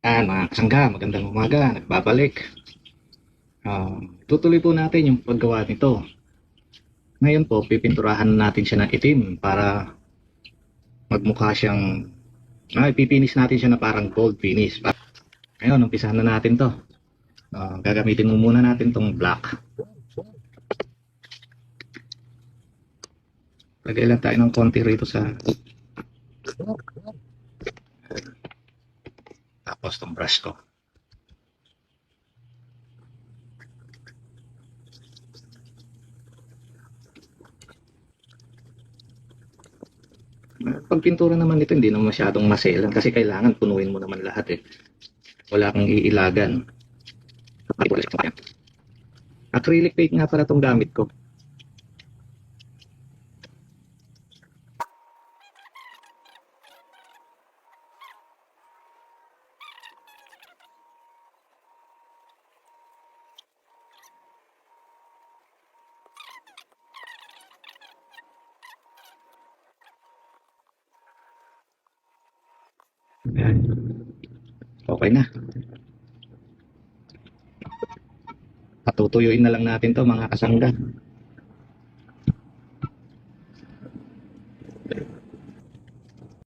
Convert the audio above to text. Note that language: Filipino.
Mga kasangga, magandang umaga, nagbabalik. Tutuloy po natin yung paggawa nito. Ngayon po, pipinturahan natin siya ng itim para magmukha siyang, ipipinis natin siya na parang gold finish. Ngayon, umpisahan na natin to. Gagamitin mo muna natin tong black. Lagay lang tayo ng konti rito sa, tapos tong brush ko. Pag pintura naman nito, hindi naman masyadong maselan kasi kailangan punuin mo naman lahat eh. Wala kang iilagan. Acrylic paint nga pala itong gamit ko. Ayan. Okay na. Patutuyuin na lang natin to mga kasangga.